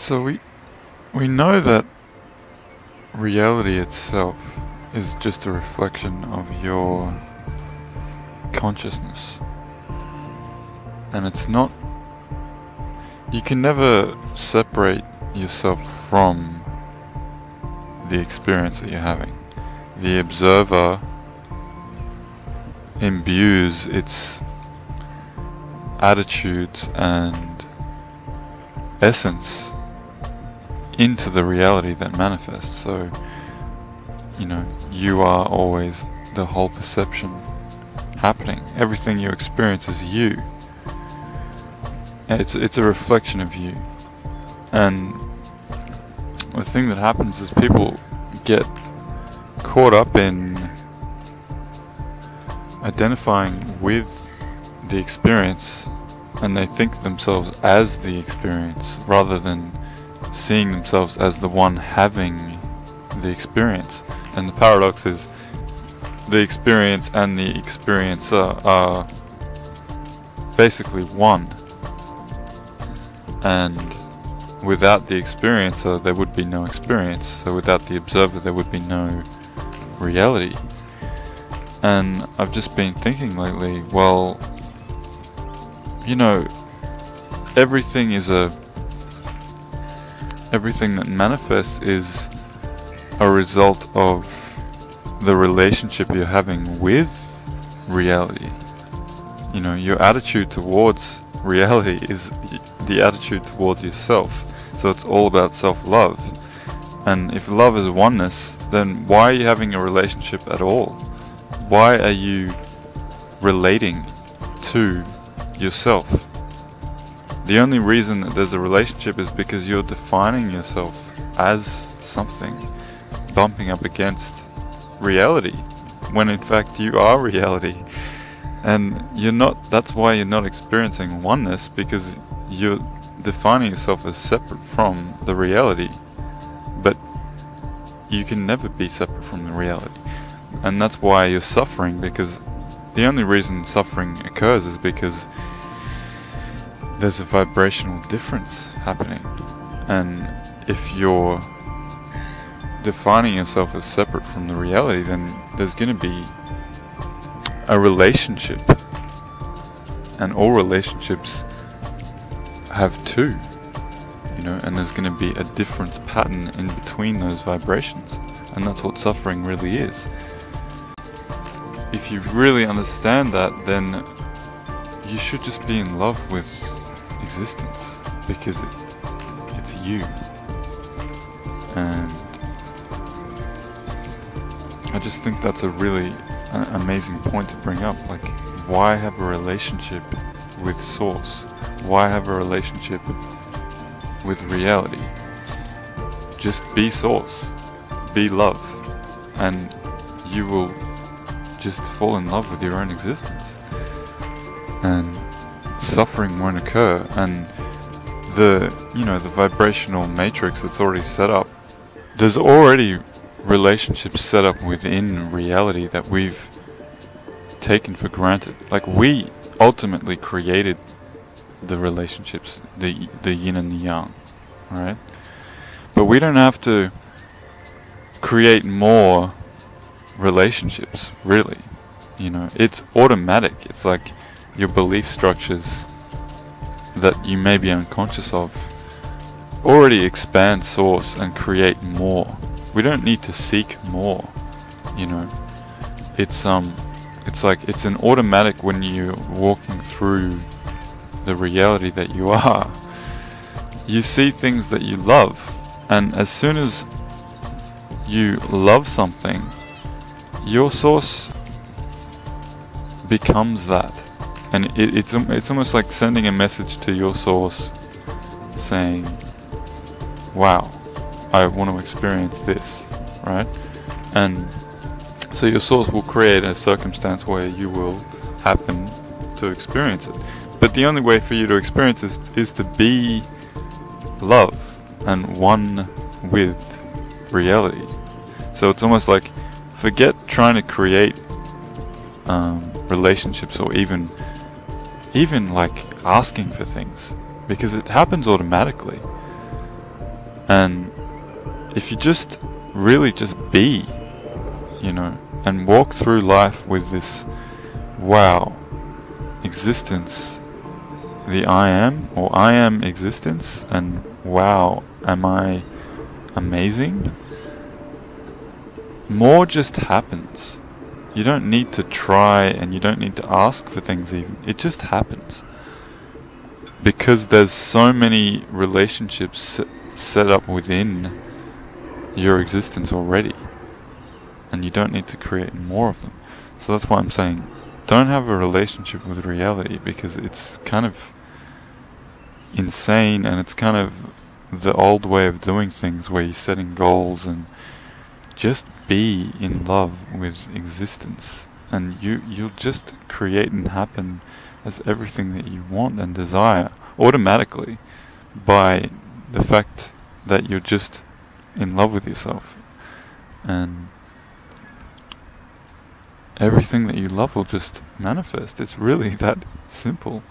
So we know that reality itself is just a reflection of your consciousness. And it's not... You can never separate yourself from the experience that you're having. The observer imbues its attitudes and essence into the reality that manifests. So, you are always the whole perception happening. Everything you experience is you. It's a reflection of you. And the thing that happens is people get caught up in identifying with the experience, and they think themselves as the experience rather than seeing themselves as the one having the experience. And the paradox is the experience and the experiencer are basically one, and without the experiencer there would be no experience, so without the observer there would be no reality. And I've just been thinking lately, well, everything that manifests is a result of the relationship you're having with reality. Your attitude towards reality is the attitude towards yourself. So it's all about self-love. And if love is oneness, then why are you having a relationship at all? Why are you relating to yourself? The only reason that there's a relationship is because you're defining yourself as something, bumping up against reality, when in fact you are reality. And that's why you're not experiencing oneness, because you're defining yourself as separate from the reality. But you can never be separate from the reality. And that's why you're suffering, because the only reason suffering occurs is because there's a vibrational difference happening. And if you're defining yourself as separate from the reality, then there's going to be a relationship. And all relationships have two, and there's going to be a difference pattern in between those vibrations. And that's what suffering really is. If you really understand that, then you should just be in love with existence, because it's you. And I just think that's a really amazing point to bring up. Like, why have a relationship with Source? Why have a relationship with reality? Just be Source, be love, and you will just fall in love with your own existence, and suffering won't occur. And the vibrational matrix that's already set up, there's already relationships set up within reality that we've taken for granted. Like, we ultimately created the relationships, the yin and the yang, right? But we don't have to create more relationships, really. It's automatic. It's like your belief structures that you may be unconscious of already expand Source and create more. We don't need to seek more. It's an automatic when you're walking through the reality that you are. You see things that you love, and as soon as you love something, your Source becomes that. And it's almost like sending a message to your Source saying, wow, I want to experience this, right? And so your Source will create a circumstance where you will happen to experience it. But the only way for you to experience this is to be love and one with reality. So it's almost like, forget trying to create relationships, or even like asking for things, because it happens automatically. And if you just really just be, you know, and walk through life with this, wow, existence, the I am, or I am existence, and wow, am I amazing? More just happens. You don't need to try, and you don't need to ask for things even. It just happens. Because there's so many relationships set up within your existence already, and you don't need to create more of them. So that's why I'm saying, don't have a relationship with reality, because it's kind of insane, and it's kind of the old way of doing things where you're setting goals, and just be in love with existence, and you'll just create and happen as everything that you want and desire automatically by the fact that you're just in love with yourself, and everything that you love will just manifest. It's really that simple.